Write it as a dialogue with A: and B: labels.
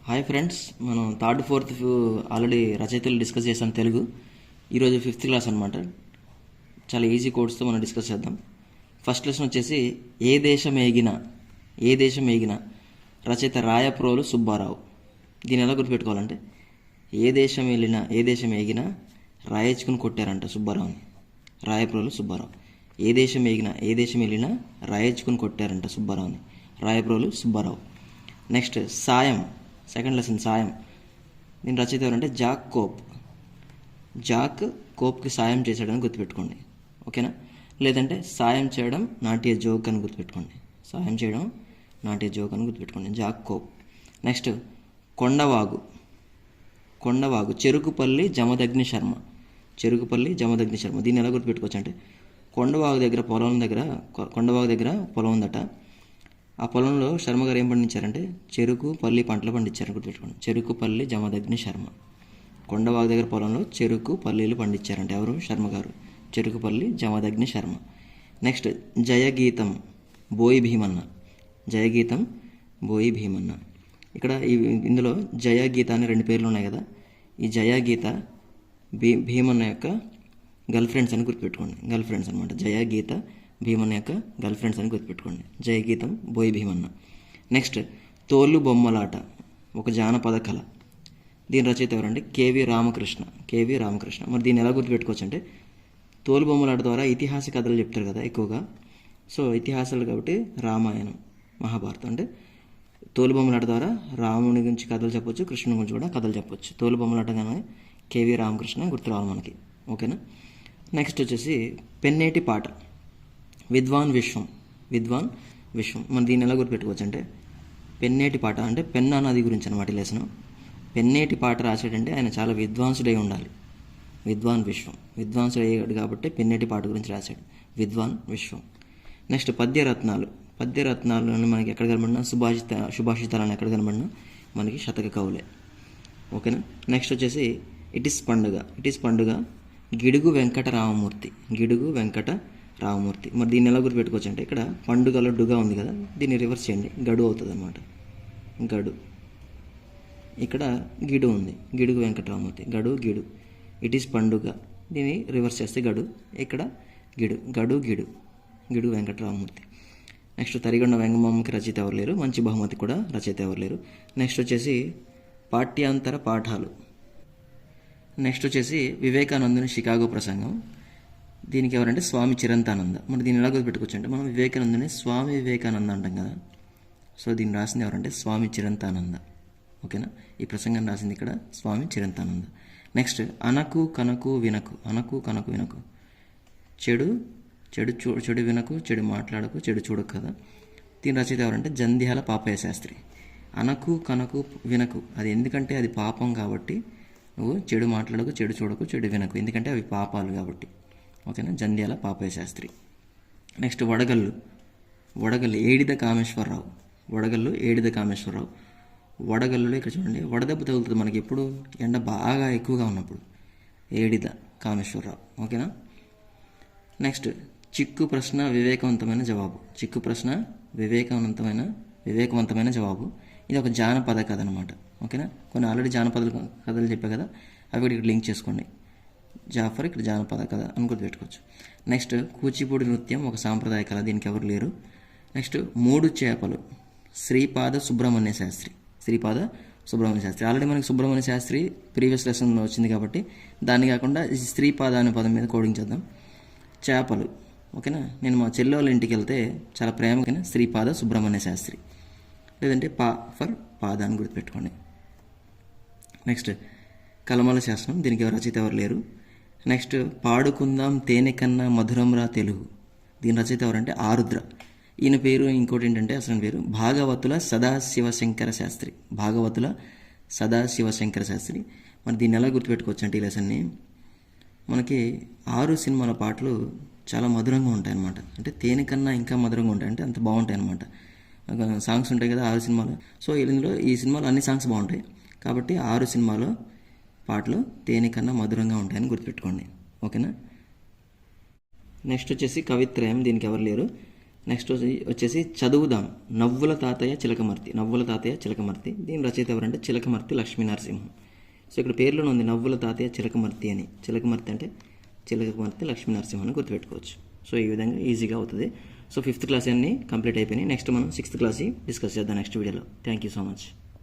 A: Hi friends, మనం third fourth already రచయితలు discuss చేసాం తెలుగు. ఈరోజు ఫిఫ్త్ క్లాస్ అనమాట. చాలా ఈజీ కోడ్స్తో మనం డిస్కస్ చేద్దాం. ఫస్ట్ లెసన్ వచ్చేసి ఏ దేశం ఏగిన రచయిత రాయప్రోలు సుబ్బారావు. దీన్ని ఎలా గుర్తుపెట్టుకోవాలంటే ఏ దేశం ఏగినా రాయించుకుని కొట్టారంట సుబ్బారావుని. రాయప్రోలు సుబ్బారావు. ఏ దేశం వెళ్ళినా రాయించుకుని కొట్టారంట సుబ్బారావుని. రాయప్రోలు సుబ్బారావు. నెక్స్ట్ సాయం, సెకండ్ లెసన్ సాయం. దీని రచయిత ఎవరంటే జాక్ కోప్కి సాయం చేశాడని గుర్తుపెట్టుకోండి, ఓకేనా. లేదంటే సాయం చేయడం నాట్య జోక్ అని గుర్తుపెట్టుకోండి. Jack cope. Next Kondavagu. Cherukupalli Jamadagni Sharma. దీన్ని ఎలా గుర్తుపెట్టుకోవచ్చు అంటే కొండవాగు దగ్గర పొలం ఉందట. ఆ పొలంలో శర్మ గారు ఏం పండించారంటే చెరుకు పల్లి పంటలు పండించారని గుర్తుపెట్టుకోండి. చెరుకుపల్లి జమదగ్ని శర్మ. కొండవాగు దగ్గర పొలంలో చెరుకు పల్లీలు పండించారంటే ఎవరు? శర్మ గారు. చెరుకుపల్లి జమదగ్ని శర్మ. నెక్స్ట్ జయగీతం బోయి భీమన్న. ఇక్కడ ఇందులో జయగీత అనే రెండు పేర్లు ఉన్నాయి కదా. ఈ జయగీత భీమన్న యొక్క గర్ల్ ఫ్రెండ్స్ అని గుర్తుపెట్టుకోండి. గర్ల్ ఫ్రెండ్స్ అనమాట. జయగీత భీమన్న యొక్క గర్ల్ ఫ్రెండ్స్ అని గుర్తుపెట్టుకోండి. జయగీతం బోయి భీమన్న. నెక్స్ట్ తోలు బొమ్మలాట, ఒక జానపద కళ. దీని రచయిత ఎవరంటే కేవి రామకృష్ణ. మరి దీన్ని ఎలా గుర్తుపెట్టుకోవచ్చు అంటే తోలు బొమ్మలాట ద్వారా ఇతిహాస కథలు చెప్తారు కదా ఎక్కువగా. సో ఇతిహాసాలు కాబట్టి రామాయణం, మహాభారతం. అంటే తోలు బొమ్మలాట ద్వారా రాముని గురించి కథలు చెప్పొచ్చు, కృష్ణుని గురించి కూడా కథలు చెప్పొచ్చు. తోలు బొమ్మలాట కానీ కేవి రామకృష్ణ గుర్తు రావాలి మనకి, ఓకేనా. నెక్స్ట్ వచ్చేసి పెన్నేటి పాట, విద్వాన్ విశ్వం. మరి దీన్ని ఎలా గుర్తుపెట్టుకోవచ్చు అంటే పెన్నేటి పాట అంటే పెన్నా నది గురించి అనమాట ఈ లెసన్. పెన్నేటి పాట రాసాడంటే ఆయన చాలా విద్వాంసుడై ఉండాలి. విద్వాంసుడయ్యాడు కాబట్టి పెన్నేటి పాట గురించి రాశాడు. విద్వాన్ విశ్వం. నెక్స్ట్ పద్యరత్నాలను మనకి ఎక్కడ కనబడినా సుభాషితాలను ఎక్కడ కనబడినా మనకి శతక కవులే, ఓకేనా. నెక్స్ట్ వచ్చేసి ఇట్ ఈస్ పండుగ గిడుగు వెంకట రామమూర్తి. మరి దీన్ని ఎలా గుర్తుపెట్టుకోవచ్చు అంటే ఇక్కడ పండుగలో డుగా ఉంది కదా, దీన్ని రివర్స్ చేయండి, గడు అవుతుంది అనమాట. ఇక్కడ గిడు ఉంది, గిడుగు వెంకటరామమూర్తి. గిడు. ఇట్ ఈస్ పండుగ, దీన్ని రివర్స్ చేస్తే గడు. ఇక్కడ గిడు వెంకటరామమూర్తి. నెక్స్ట్ తరిగొండ వెంగమామకి రచయిత ఎవరు లేరు, మంచి బహుమతి కూడా రచయిత ఎవరు లేరు. నెక్స్ట్ వచ్చేసి పాఠ్యాంతర పాఠాలు. నెక్స్ట్ వచ్చేసి వివేకానందుని షికాగో ప్రసంగం. దీనికి ఎవరంటే స్వామి చిరంతానంద. మరి దీన్ని ఎలా గుర్తుపెట్టుకోవచ్చు అంటే మనం వివేకానందుని స్వామి వివేకానంద అంటాం కదా. సో దీన్ని రాసింది ఎవరంటే స్వామి చిరంతానంద, ఓకేనా. ఈ ప్రసంగాన్ని రాసింది ఇక్కడ స్వామి చిరంతానంద. నెక్స్ట్ అనకు కనకు వినకు. చెడు వినకు, చెడు మాట్లాడకు, చెడు చూడకు కదా. దీని రచయిత ఎవరంటే జంధ్యాల పాపయ్య శాస్త్రి. అనకు కనకు వినకు, అది ఎందుకంటే అది పాపం కాబట్టి నువ్వు చెడు మాట్లాడకు, చెడు చూడకు, చెడు వినకు, ఎందుకంటే అవి పాపాలు కాబట్టి, ఓకేనా. జంధ్యాల పాపయ్య శాస్త్రి. నెక్స్ట్ వడగళ్ళు ఏడిద కామేశ్వరరావు. వడగళ్ళులో ఇక్కడ చూడండి వడదెబ్బ తగులుతుంది మనకి ఎప్పుడు, ఎండ బాగా ఎక్కువగా ఉన్నప్పుడు. ఏడిద కామేశ్వరరావు, ఓకేనా. నెక్స్ట్ చిక్కు ప్రశ్న వివేకవంతమైన జవాబు. ఇది ఒక జానపద కథ అనమాట, ఓకేనా. కొన్ని ఆల్రెడీ జానపద కథలు చెప్పా కదా, అవి కూడా ఇక్కడ లింక్ చేసుకోండి. జాఫర్ ఇక్కడ జానపద కథ అని గుర్తుపెట్టుకోవచ్చు. నెక్స్ట్ కూచిపూడి నృత్యం ఒక సాంప్రదాయ కళ, దీనికి ఎవరు లేరు. నెక్స్ట్ మూడు చేపలు, శ్రీపాద సుబ్రహ్మణ్య శాస్త్రి. ఆల్రెడీ మనకి సుబ్రహ్మణ్య శాస్త్రి ప్రీవియస్ లెసన్లో వచ్చింది కాబట్టి దాన్ని కాకుండా శ్రీపాద అనే పదం మీద కోడింగ్ చేద్దాం. చేపలు, ఓకేనా. నేను మా చెల్లి వాళ్ళ ఇంటికి వెళ్తే చాలా ప్రేమగా శ్రీపాద సుబ్రహ్మణ్య శాస్త్రి, లేదంటే పాద అని గుర్తుపెట్టుకోండి. నెక్స్ట్ కలమల శాసనం, దీనికి రచయిత ఎవరు లేరు. నెక్స్ట్ పాడుకుందాం తేనె కన్నా మధురంరా తెలుగు. దీని రచయిత ఎవరంటే ఆరుద్ర. ఈయన పేరు ఇంకోటి ఏంటంటే అసలు పేరు భాగవతుల సదాశివశంకర శాస్త్రి. మరి దీన్ని ఎలా గుర్తుపెట్టుకోవచ్చు అంటే ఈ లెసన్ని మనకి 6 సినిమాల పాటలు చాలా మధురంగా ఉంటాయి అన్నమాట. అంటే తేనె కన్నా ఇంకా మధురంగా ఉంటాయి, అంటే అంత బాగుంటాయి అన్నమాట. సాంగ్స్ ఉంటాయి కదా 6 సినిమాలు. సో ఇందులో ఈ సినిమాలో అన్ని సాంగ్స్ బాగుంటాయి కాబట్టి 6 సినిమాలో పాటలు తేనె కన్నా మధురంగా ఉంటాయని గుర్తుపెట్టుకోండి, ఓకేనా. నెక్స్ట్ వచ్చేసి కవిత్రయం, దీనికి ఎవరు లేరు. నెక్స్ట్ వచ్చేసి చదువుదాం నవ్వుల తాతయ్య చిలకమర్తి. నవ్వుల తాతయ్య చిలకమర్తి. దీని రచయిత ఎవరంటే చిలకమర్తి లక్ష్మీనరసింహం. సో ఇక్కడ పేర్లోనే ఉంది నవ్వుల తాతయ్య చిలకమర్తి అని. చిలకమర్తి అంటే చిలకమర్తి లక్ష్మీనరసింహం అని గుర్తుపెట్టుకోవచ్చు. సో ఈ విధంగా ఈజీగా అవుతుంది. సో 5th క్లాస్ అన్నీ కంప్లీట్ అయిపోయినాయి. నెక్స్ట్ మనం 6th క్లాస్ డిస్కస్ చేద్దాం నెక్స్ట్ వీడియోలో. Thank you so much.